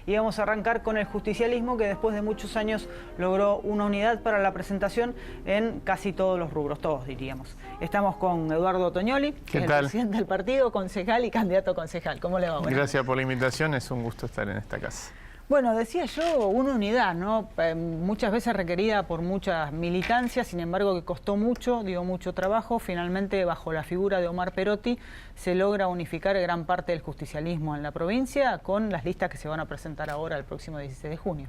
y vamos a arrancar con el justicialismo, que después de muchos años logró una unidad para la presentación en casi todos los rubros, todos diríamos. Estamos con Eduardo Otoñoli, que es el presidente del partido, concejal y candidato a concejal. ¿Cómo le va? Gracias por la invitación, es un gusto estar en esta casa. Bueno, decía yo, una unidad, ¿no? Muchas veces requerida por muchas militancias, sin embargo que costó mucho, dio mucho trabajo. Finalmente, bajo la figura de Omar Perotti, se logra unificar gran parte del justicialismo en la provincia con las listas que se van a presentar ahora el próximo 16 de junio.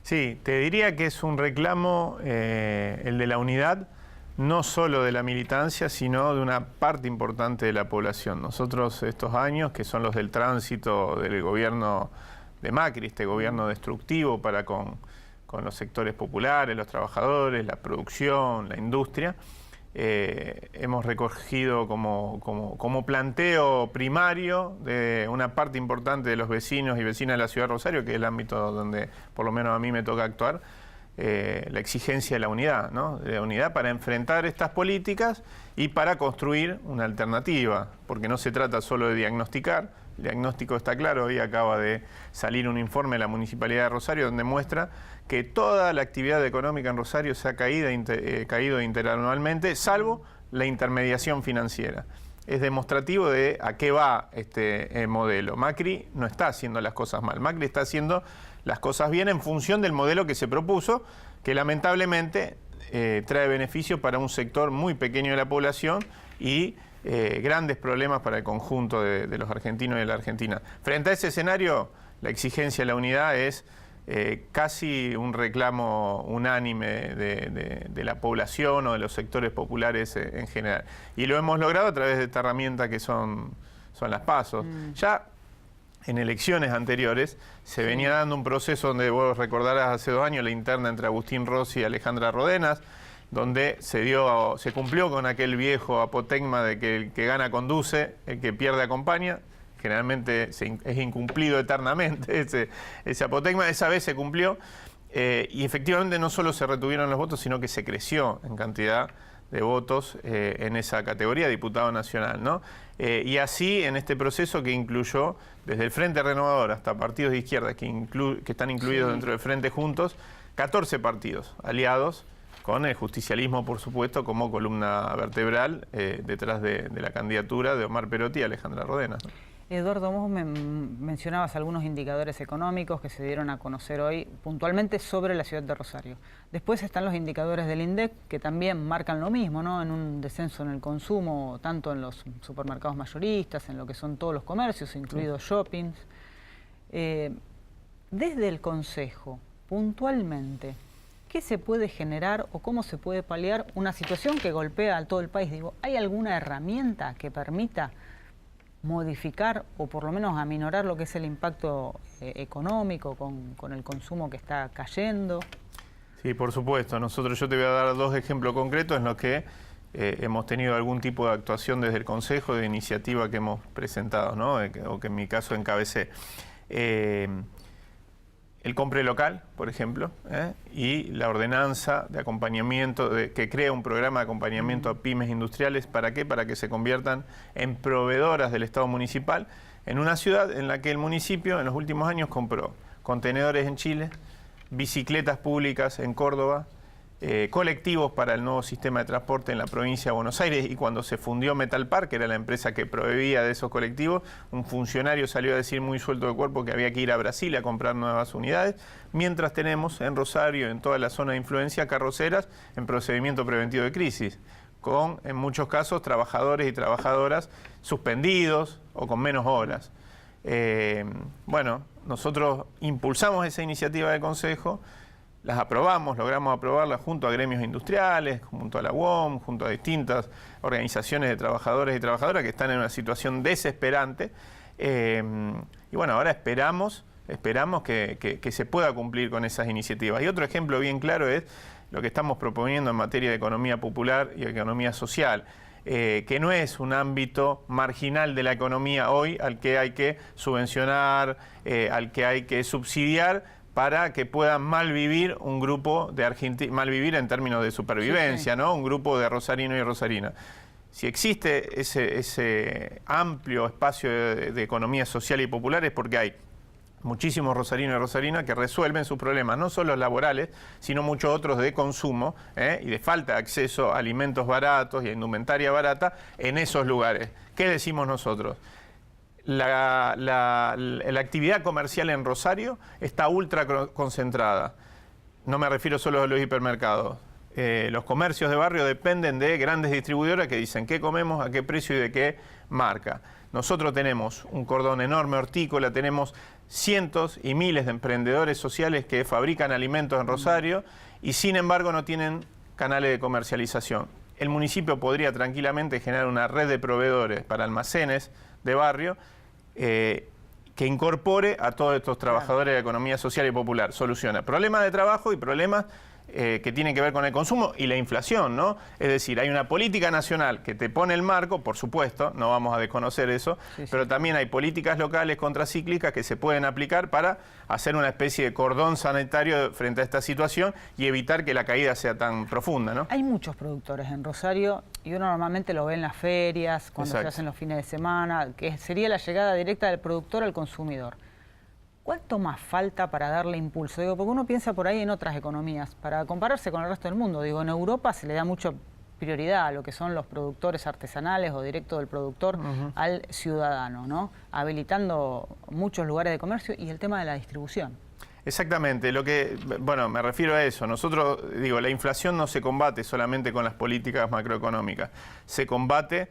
Sí, te diría que es un reclamo, el de la unidad, no solo de la militancia, sino de una parte importante de la población. Nosotros estos años, que son los del tránsito del gobierno de Macri, este gobierno destructivo para con los sectores populares, los trabajadores, la producción, la industria, hemos recogido como planteo primario de una parte importante de los vecinos y vecinas de la ciudad de Rosario, que es el ámbito donde por lo menos a mí me toca actuar, la exigencia de la unidad, ¿no? De la unidad para enfrentar estas políticas y para construir una alternativa, porque no se trata solo de diagnosticar. El diagnóstico está claro, hoy acaba de salir un informe de la Municipalidad de Rosario donde muestra que toda la actividad económica en Rosario se ha caído interanualmente, salvo la intermediación financiera. Es demostrativo de a qué va este modelo. Macri no está haciendo las cosas mal, Macri está haciendo las cosas bien en función del modelo que se propuso, que lamentablemente trae beneficio para un sector muy pequeño de la población y grandes problemas para el conjunto de los argentinos y de la Argentina. Frente a ese escenario, la exigencia de la unidad es casi un reclamo unánime de la población o de los sectores populares en general. Y lo hemos logrado a través de esta herramienta que son las PASO. Ya en elecciones anteriores se venía dando un proceso donde vos recordarás hace 2 años la interna entre Agustín Rossi y Alejandra Rodenas, donde se cumplió con aquel viejo apotegma de que el que gana conduce, el que pierde acompaña. Generalmente es incumplido eternamente ese apotegma. Esa vez se cumplió y efectivamente no solo se retuvieron los votos, sino que se creció en cantidad de votos en esa categoría, diputado nacional, ¿no? Y así en este proceso que incluyó desde el Frente Renovador hasta partidos de izquierda que están incluidos dentro del Frente Juntos, 14 partidos aliados, con el justicialismo, por supuesto, como columna vertebral detrás de la candidatura de Omar Perotti y Alejandra Rodenas, ¿no? Eduardo, vos mencionabas algunos indicadores económicos que se dieron a conocer hoy puntualmente sobre la ciudad de Rosario. Después están los indicadores del INDEC que también marcan lo mismo, ¿no? En un descenso en el consumo, tanto en los supermercados mayoristas, en lo que son todos los comercios, incluidos shoppings. Desde el Consejo, puntualmente, ¿qué se puede generar o cómo se puede paliar una situación que golpea a todo el país? Digo, ¿hay alguna herramienta que permita modificar o por lo menos aminorar lo que es el impacto económico con el consumo que está cayendo? Sí, por supuesto. Yo te voy a dar 2 ejemplos concretos en los que hemos tenido algún tipo de actuación desde el Consejo, de iniciativa que hemos presentado, ¿no? O que en mi caso encabecé. El compre local, por ejemplo, y la ordenanza de acompañamiento, que crea un programa de acompañamiento a pymes industriales. ¿Para qué? Para que se conviertan en proveedoras del Estado municipal en una ciudad en la que el municipio en los últimos años compró contenedores en Chile, bicicletas públicas en Córdoba, colectivos para el nuevo sistema de transporte en la provincia de Buenos Aires, y cuando se fundió Metalpar, que era la empresa que proveía de esos colectivos, un funcionario salió a decir muy suelto de cuerpo que había que ir a Brasil a comprar nuevas unidades, mientras tenemos en Rosario, en toda la zona de influencia, carroceras en procedimiento preventivo de crisis, con en muchos casos trabajadores y trabajadoras suspendidos o con menos horas. Bueno, nosotros impulsamos esa iniciativa del Consejo, las aprobamos, logramos aprobarlas junto a gremios industriales, junto a la UOM, junto a distintas organizaciones de trabajadores y trabajadoras que están en una situación desesperante. Y bueno, ahora esperamos que se pueda cumplir con esas iniciativas. Y otro ejemplo bien claro es lo que estamos proponiendo en materia de economía popular y economía social, que no es un ámbito marginal de la economía hoy al que hay que subvencionar, al que hay que subsidiar, para que puedan malvivir un grupo de argentinos, malvivir en términos de supervivencia, ¿no? Un grupo de rosarinos y rosarinas. Si existe ese amplio espacio de economía social y popular es porque hay muchísimos rosarinos y rosarinas que resuelven sus problemas, no solo laborales, sino muchos otros de consumo y de falta de acceso a alimentos baratos y a indumentaria barata en esos lugares. ¿Qué decimos nosotros? La actividad comercial en Rosario está ultra concentrada. No me refiero solo a los hipermercados. Los comercios de barrio dependen de grandes distribuidoras que dicen qué comemos, a qué precio y de qué marca. Nosotros tenemos un cordón enorme hortícola, tenemos cientos y miles de emprendedores sociales que fabrican alimentos en Rosario y sin embargo no tienen canales de comercialización. El municipio podría tranquilamente generar una red de proveedores para almacenes de barrio que incorpore a todos estos trabajadores de la economía social y popular. Soluciona problemas de trabajo y problemas que tienen que ver con el consumo y la inflación, ¿no? Es decir, hay una política nacional que te pone el marco, por supuesto, no vamos a desconocer eso, pero también hay políticas locales contracíclicas que se pueden aplicar para hacer una especie de cordón sanitario frente a esta situación y evitar que la caída sea tan profunda, ¿no? Hay muchos productores en Rosario y uno normalmente lo ve en las ferias, cuando se hacen los fines de semana, que sería la llegada directa del productor al consumidor. ¿Cuánto más falta para darle impulso? Digo, porque uno piensa por ahí en otras economías, para compararse con el resto del mundo. Digo, en Europa se le da mucha prioridad a lo que son los productores artesanales o directo del productor al ciudadano, ¿no? Habilitando muchos lugares de comercio y el tema de la distribución. Exactamente, bueno, me refiero a eso. Nosotros, digo, la inflación no se combate solamente con las políticas macroeconómicas, se combate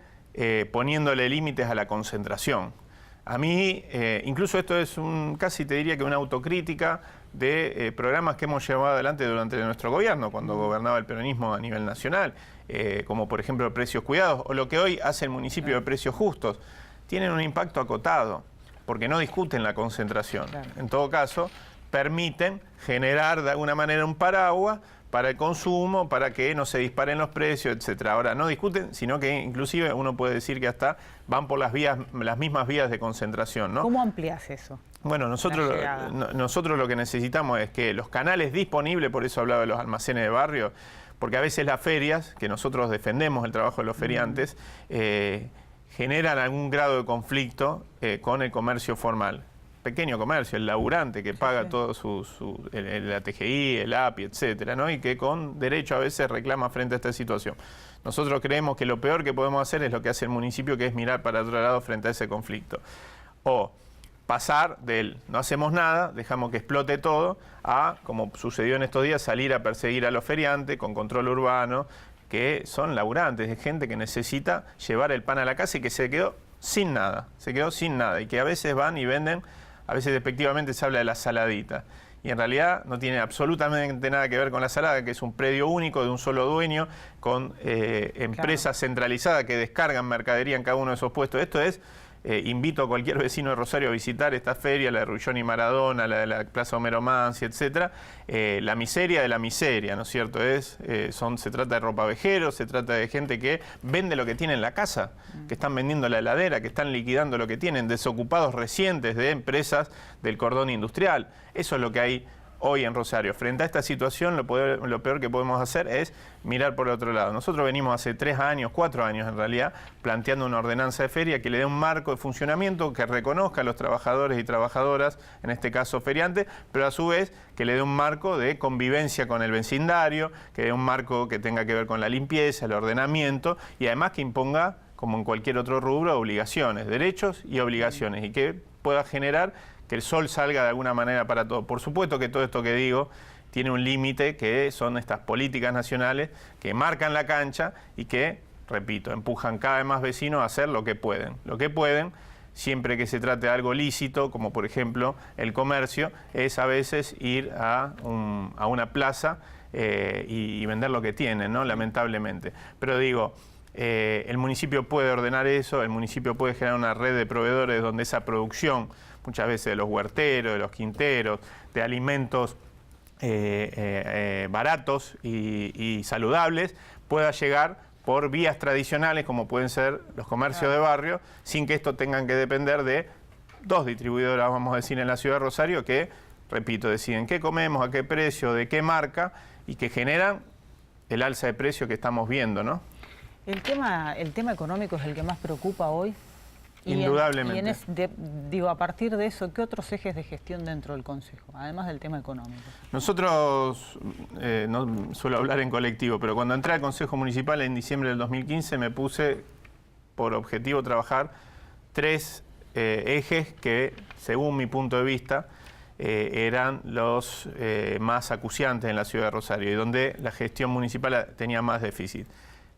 poniéndole límites a la concentración. A mí, incluso esto es casi te diría que una autocrítica de programas que hemos llevado adelante durante nuestro gobierno, cuando gobernaba el peronismo a nivel nacional, como por ejemplo Precios Cuidados, o lo que hoy hace el municipio de Precios Justos. Tienen un impacto acotado, porque no discuten la concentración. En todo caso, permiten generar de alguna manera un paraguas para el consumo, para que no se disparen los precios, etcétera. Ahora, no discuten, sino que inclusive uno puede decir que hasta van por las mismas vías de concentración, ¿no? ¿Cómo amplías eso? Bueno, nosotros lo que necesitamos es que los canales disponibles, por eso hablaba de los almacenes de barrio, porque a veces las ferias, que nosotros defendemos el trabajo de los feriantes, generan algún grado de conflicto con el comercio formal. Pequeño comercio, el laburante que paga todo la TGI, el API, etcétera, ¿no? Y que con derecho a veces reclama frente a esta situación. Nosotros creemos que lo peor que podemos hacer es lo que hace el municipio, que es mirar para otro lado frente a ese conflicto. O pasar del no hacemos nada, dejamos que explote todo, a, como sucedió en estos días, salir a perseguir a los feriantes con control urbano, que son laburantes, de gente que necesita llevar el pan a la casa y que se quedó sin nada, y que a veces van y venden. A veces despectivamente se habla de la saladita y en realidad no tiene absolutamente nada que ver con la salada, que es un predio único de un solo dueño con empresas centralizadas que descargan mercadería en cada uno de esos puestos. Esto es, invito a cualquier vecino de Rosario a visitar esta feria, la de Rullón y Maradona, la de la Plaza Homero Mansi, etcétera. La miseria de la miseria, ¿no es cierto? Se trata de ropavejeros, se trata de gente que vende lo que tiene en la casa, que están vendiendo la heladera, que están liquidando lo que tienen, desocupados recientes de empresas del cordón industrial. Eso es lo que hay hoy en Rosario. Frente a esta situación, lo peor que podemos hacer es mirar por el otro lado. Nosotros venimos hace 3 años, 4 años en realidad, planteando una ordenanza de feria que le dé un marco de funcionamiento que reconozca a los trabajadores y trabajadoras, en este caso feriantes, pero a su vez que le dé un marco de convivencia con el vecindario, que dé un marco que tenga que ver con la limpieza, el ordenamiento y además que imponga, como en cualquier otro rubro, obligaciones, derechos y obligaciones, y que pueda generar que el sol salga de alguna manera para todo. Por supuesto que todo esto que digo tiene un límite, que son estas políticas nacionales que marcan la cancha y que, repito, empujan cada vez más vecinos a hacer lo que pueden. Lo que pueden, siempre que se trate de algo lícito, como por ejemplo el comercio, es a veces ir a una plaza y vender lo que tienen, ¿no? Lamentablemente. Pero digo, el municipio puede ordenar eso, el municipio puede generar una red de proveedores donde esa producción, muchas veces de los huerteros, de los quinteros, de alimentos baratos y saludables, pueda llegar por vías tradicionales como pueden ser los comercios de barrio, sin que esto tengan que depender de 2 distribuidoras, vamos a decir, en la ciudad de Rosario, que, repito, deciden qué comemos, a qué precio, de qué marca, y que generan el alza de precio que estamos viendo, ¿no? ¿El tema económico es el que más preocupa hoy? Indudablemente. Digo, a partir de eso, ¿qué otros ejes de gestión dentro del Consejo, además del tema económico? Nosotros, no suelo hablar en colectivo, pero cuando entré al Consejo Municipal en diciembre del 2015 me puse por objetivo trabajar 3 ejes que, según mi punto de vista, eran los más acuciantes en la ciudad de Rosario y donde la gestión municipal tenía más déficit.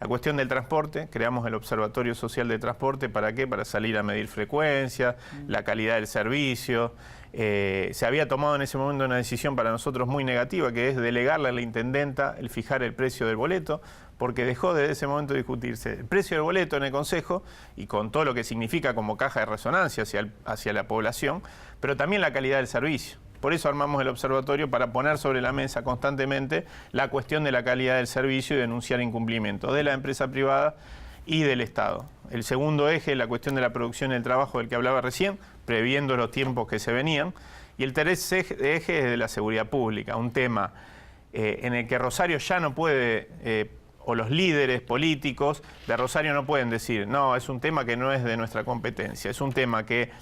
La cuestión del transporte, creamos el Observatorio Social de Transporte, ¿para qué? Para salir a medir frecuencia, la calidad del servicio. Se había tomado en ese momento una decisión para nosotros muy negativa, que es delegarle a la intendenta el fijar el precio del boleto, porque dejó desde ese momento de discutirse el precio del boleto en el Consejo y con todo lo que significa como caja de resonancia hacia la población, pero también la calidad del servicio. Por eso armamos el observatorio, para poner sobre la mesa constantemente la cuestión de la calidad del servicio y denunciar incumplimientos de la empresa privada y del Estado. El segundo eje, la cuestión de la producción y el trabajo del que hablaba recién, previendo los tiempos que se venían. Y el tercer eje es de la seguridad pública, un tema en el que Rosario ya no puede, o los líderes políticos de Rosario no pueden decir, no, es un tema que no es de nuestra competencia, es un tema que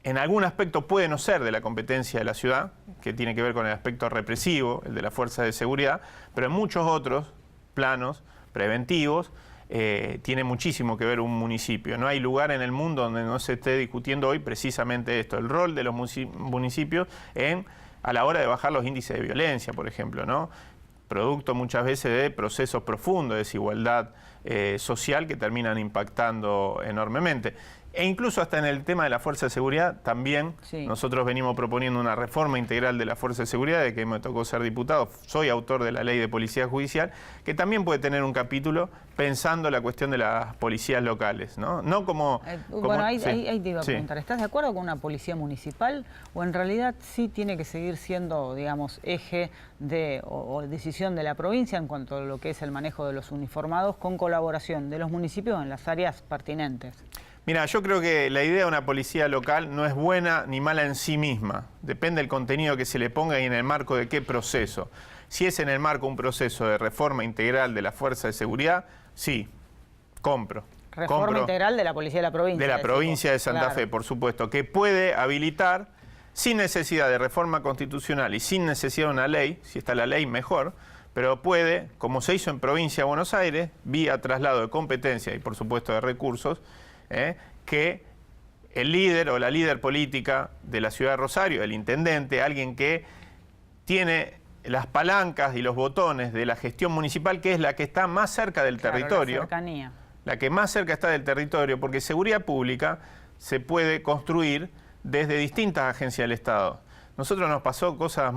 en algún aspecto puede no ser de la competencia de la ciudad, que tiene que ver con el aspecto represivo, el de las fuerzas de seguridad, pero en muchos otros planos preventivos tiene muchísimo que ver un municipio. No hay lugar en el mundo donde no se esté discutiendo hoy precisamente esto, el rol de los municipios a la hora de bajar los índices de violencia, por ejemplo, ¿no? Producto muchas veces de procesos profundos de desigualdad social que terminan impactando enormemente. E incluso hasta en el tema de la Fuerza de Seguridad también nosotros venimos proponiendo una reforma integral de la Fuerza de Seguridad, de que me tocó ser diputado, soy autor de la Ley de Policía Judicial, que también puede tener un capítulo pensando la cuestión de las policías locales, ¿no? No como... bueno, ahí te iba a preguntar, ¿estás de acuerdo con una policía municipal o en realidad sí tiene que seguir siendo, digamos, eje o decisión de la provincia en cuanto a lo que es el manejo de los uniformados con colaboración de los municipios en las áreas pertinentes? Mira, yo creo que la idea de una policía local no es buena ni mala en sí misma. Depende del contenido que se le ponga y en el marco de qué proceso. Si es en el marco de un proceso de reforma integral de la Fuerza de Seguridad, sí, compro. Reforma integral de la Policía de la Provincia. De la provincia de Santa Fe, por supuesto, que puede habilitar, sin necesidad de reforma constitucional y sin necesidad de una ley, si está la ley mejor, pero puede, como se hizo en Provincia de Buenos Aires, vía traslado de competencia y por supuesto de recursos, que el líder o la líder política de la ciudad de Rosario, el intendente, alguien que tiene las palancas y los botones de la gestión municipal, que es la que está más cerca del territorio, la cercanía. La que más cerca está del territorio, porque seguridad pública se puede construir desde distintas agencias del Estado. Nosotros nos pasó cosas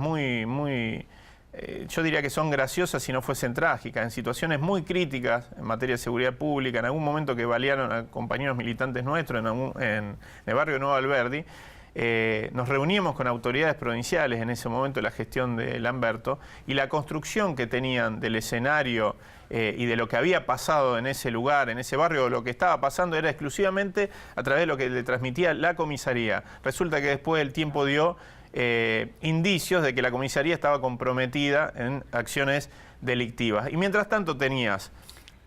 yo diría que son graciosas si no fuesen trágicas, en situaciones muy críticas en materia de seguridad pública, en algún momento que balearon a compañeros militantes nuestros en el barrio de Nuevo Alberdi, nos reuníamos con autoridades provinciales en ese momento de la gestión de Lamberto y la construcción que tenían del escenario y de lo que había pasado en ese lugar, en ese barrio, lo que estaba pasando era exclusivamente a través de lo que le transmitía la comisaría. Resulta que después el tiempo dio indicios de que la comisaría estaba comprometida en acciones delictivas. Y mientras tanto tenías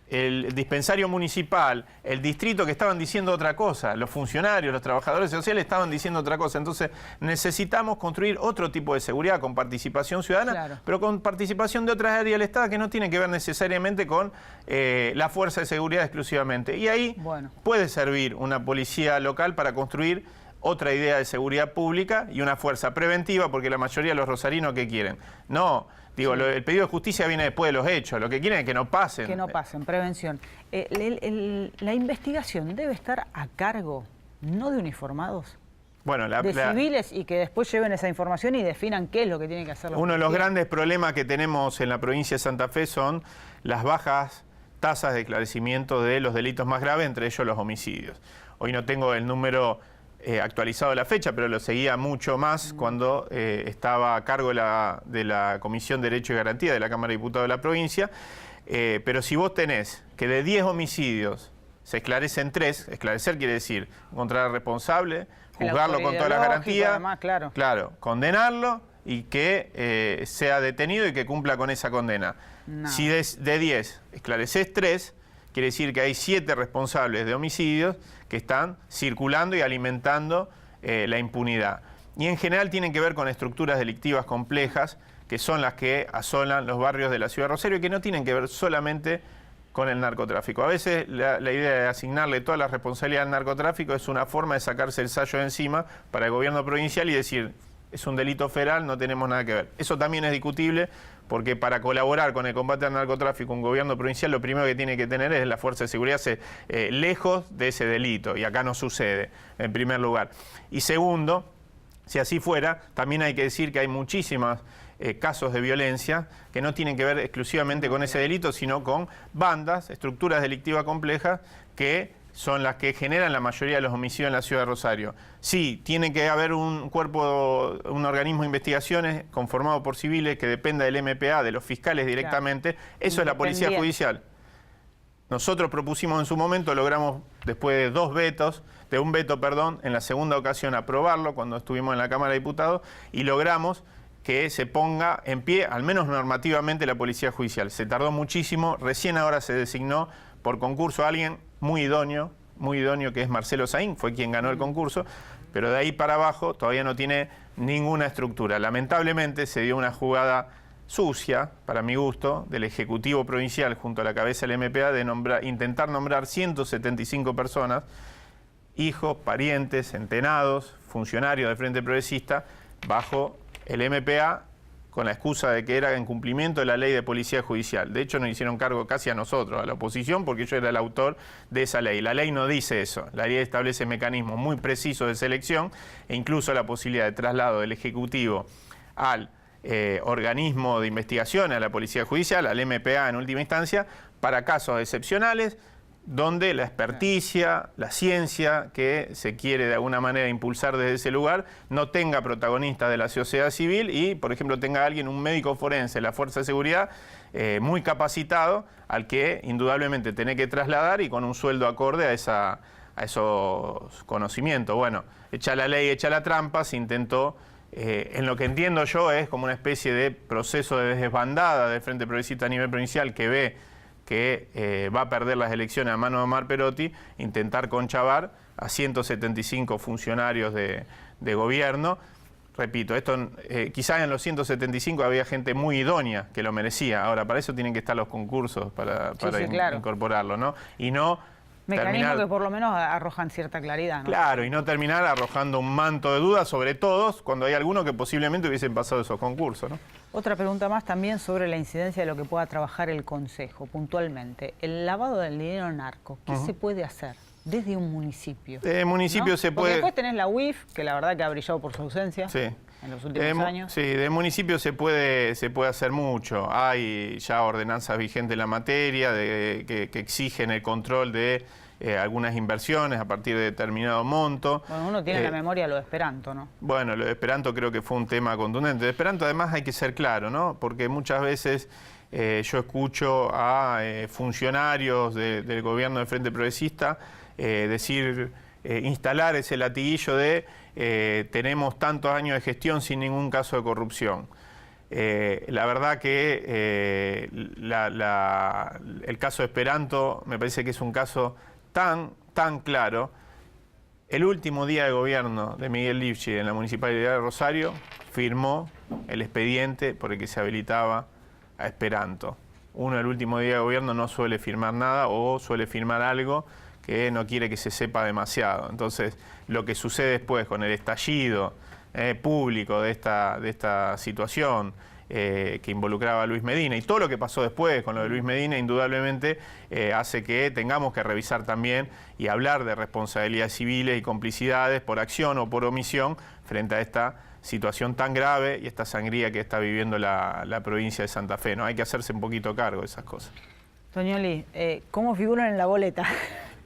el dispensario municipal, el distrito que estaban diciendo otra cosa, los funcionarios, los trabajadores sociales estaban diciendo otra cosa. Entonces necesitamos construir otro tipo de seguridad con participación ciudadana, pero con participación de otras áreas del Estado que no tienen que ver necesariamente con la fuerza de seguridad exclusivamente. Y ahí puede servir una policía local para construir otra idea de seguridad pública y una fuerza preventiva, porque la mayoría de los rosarinos, ¿qué quieren? No, digo, el pedido de justicia viene después de los hechos, lo que quieren es que no pasen. Que no pasen, prevención. La investigación debe estar a cargo, no de uniformados, bueno, de civiles, y que después lleven esa información y definan qué es lo que tienen que hacer los Uno de los grandes problemas que tenemos en la provincia de Santa Fe son las bajas tasas de esclarecimiento de los delitos más graves, entre ellos los homicidios. Hoy no tengo el número actualizado la fecha, pero lo seguía mucho más cuando estaba a cargo de la Comisión de Derecho y Garantía de la Cámara de Diputados de la provincia. Pero si vos tenés que de 10 homicidios se esclarecen 3, esclarecer quiere decir encontrar al responsable, juzgarlo con todas las garantías, además, claro, condenarlo y que sea detenido y que cumpla con esa condena. Si de 10 esclareces 3, quiere decir que hay 7 responsables de homicidios que están circulando y alimentando la impunidad. Y en general tienen que ver con estructuras delictivas complejas, que son las que asolan los barrios de la ciudad de Rosario y que no tienen que ver solamente con el narcotráfico. A veces la idea de asignarle toda la responsabilidad al narcotráfico es una forma de sacarse el sayo de encima para el gobierno provincial y decir, es un delito federal, no tenemos nada que ver. Eso también es discutible porque para colaborar con el combate al narcotráfico un gobierno provincial lo primero que tiene que tener es la fuerza de seguridad lejos de ese delito y acá no sucede, en primer lugar. Y segundo, si así fuera, también hay que decir que hay muchísimos casos de violencia que no tienen que ver exclusivamente con ese delito, sino con bandas, estructuras delictivas complejas que son las que generan la mayoría de los homicidios en la ciudad de Rosario. Sí, tiene que haber un cuerpo, un organismo de investigaciones conformado por civiles que dependa del MPA, de los fiscales directamente. Claro. Eso es la Policía Judicial. Nosotros propusimos en su momento, logramos después de un veto, en la segunda ocasión aprobarlo cuando estuvimos en la Cámara de Diputados y logramos que se ponga en pie, al menos normativamente, la Policía Judicial. Se tardó muchísimo, recién ahora se designó por concurso a alguien muy idóneo, que es Marcelo Saín, fue quien ganó el concurso, pero de ahí para abajo todavía no tiene ninguna estructura. Lamentablemente se dio una jugada sucia, para mi gusto, del Ejecutivo Provincial junto a la cabeza del MPA de intentar nombrar 175 personas, hijos, parientes, centenados, funcionarios del Frente Progresista, bajo el MPA con la excusa de que era en cumplimiento de la ley de policía judicial. De hecho, nos hicieron cargo casi a nosotros, a la oposición, porque yo era el autor de esa ley. La ley no dice eso. La ley establece mecanismos muy precisos de selección e incluso la posibilidad de traslado del Ejecutivo al organismo de investigación, a la Policía Judicial, al MPA en última instancia, para casos excepcionales, donde la experticia, la ciencia que se quiere de alguna manera impulsar desde ese lugar, no tenga protagonistas de la sociedad civil y, por ejemplo, tenga alguien, un médico forense de la Fuerza de Seguridad, muy capacitado, al que indudablemente tiene que trasladar y con un sueldo acorde a esos conocimientos. Bueno, hecha la ley, hecha la trampa, se intentó, en lo que entiendo yo, es como una especie de proceso de desbandada del Frente Progresista a nivel provincial que ve que va a perder las elecciones a mano de Omar Perotti, intentar conchavar a 175 funcionarios de gobierno. Repito, esto quizás en los 175 había gente muy idónea que lo merecía. Ahora, para eso tienen que estar los concursos para claro, incorporarlo, ¿no? Y no mecanismos que por lo menos arrojan cierta claridad, ¿no? Claro, y no terminar arrojando un manto de dudas sobre todos cuando hay algunos que posiblemente hubiesen pasado esos concursos, ¿no? Otra pregunta más también sobre la incidencia de lo que pueda trabajar el Consejo, puntualmente. El lavado del dinero narco, ¿qué se puede hacer desde un municipio? De municipio, ¿no? Se puede... Porque después tenés la UIF, que la verdad que ha brillado por su ausencia en los últimos años. Sí, de municipio se puede hacer mucho. Hay ya ordenanzas vigentes en la materia que exigen el control de algunas inversiones a partir de determinado monto. Bueno, uno tiene en la memoria lo de Esperanto, ¿no? Bueno, lo de Esperanto creo que fue un tema contundente. De Esperanto además hay que ser claro, ¿no? Porque muchas veces yo escucho a funcionarios del gobierno del Frente Progresista decir, instalar ese latiguillo de tenemos tantos años de gestión sin ningún caso de corrupción. La verdad que el caso de Esperanto me parece que es un caso tan claro. El último día de gobierno de Miguel Lifchit en la Municipalidad de Rosario firmó el expediente por el que se habilitaba a Esperanto. Uno el último día de gobierno no suele firmar nada o suele firmar algo que no quiere que se sepa demasiado. Entonces, lo que sucede después con el estallido público de esta situación que involucraba a Luis Medina y todo lo que pasó después con lo de Luis Medina, indudablemente hace que tengamos que revisar también y hablar de responsabilidades civiles y complicidades por acción o por omisión frente a esta situación tan grave y esta sangría que está viviendo la provincia de Santa Fe, ¿no? Hay que hacerse un poquito cargo de esas cosas. Toñoli, ¿cómo figuran en la boleta?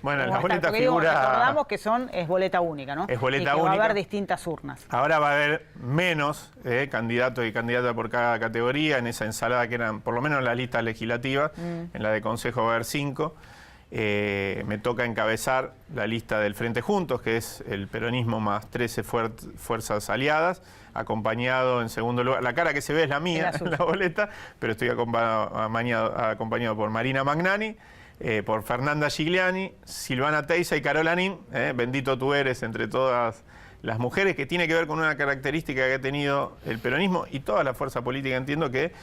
Bueno, en la boleta figura... recordamos que es boleta única, ¿no? Es boleta única. Va a haber distintas urnas. Ahora va a haber menos candidatos y candidatas por cada categoría en esa ensalada que eran, por lo menos en las listas legislativas, en la de Consejo va a haber 5. Me toca encabezar la lista del Frente Juntos, que es el peronismo más 13 fuerzas aliadas, acompañado en segundo lugar, la cara que se ve es la mía en la boleta, pero estoy acompañado por Marina Magnani. por Fernanda Gigliani, Silvana Teiza y Carola Nin, bendito tú eres entre todas las mujeres, que tiene que ver con una característica que ha tenido el peronismo y toda la fuerza política. Entiendo que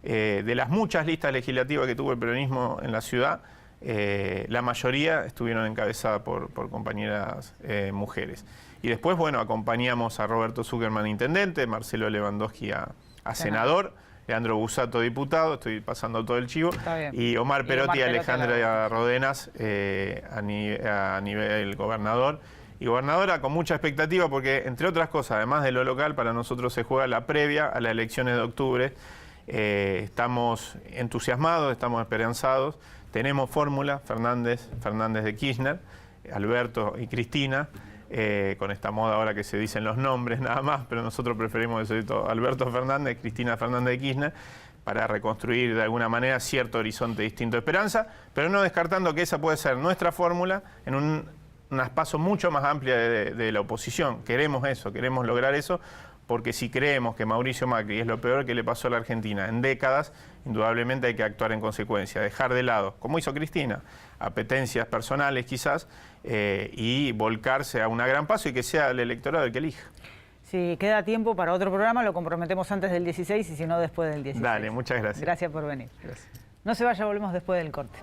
de las muchas listas legislativas que tuvo el peronismo en la ciudad, la mayoría estuvieron encabezadas por compañeras mujeres. Y después, bueno, acompañamos a Roberto Zuckerman, intendente, Marcelo Lewandowski a senador, Leandro Busato, diputado, estoy pasando todo el chivo, y Omar Perotti y Alejandra Rodenas a nivel gobernador. Y gobernadora con mucha expectativa porque, entre otras cosas, además de lo local, para nosotros se juega la previa a las elecciones de octubre. Estamos entusiasmados, estamos esperanzados. Tenemos fórmula, Fernández de Kirchner, Alberto y Cristina, con esta moda ahora que se dicen los nombres nada más, pero nosotros preferimos decir todo, Alberto Fernández, Cristina Fernández de Kirchner, para reconstruir de alguna manera cierto horizonte distinto de esperanza, pero no descartando que esa puede ser nuestra fórmula en un espacio mucho más amplio de la oposición. Queremos eso, queremos lograr eso, porque si creemos que Mauricio Macri es lo peor que le pasó a la Argentina en décadas, indudablemente hay que actuar en consecuencia, dejar de lado, como hizo Cristina, apetencias personales quizás, y volcarse a una gran paso y que sea el electorado el que elija. Si queda tiempo para otro programa, lo comprometemos antes del 16 y si no, después del 16. Dale, muchas gracias. Gracias por venir. Gracias. No se vaya, volvemos después del corte.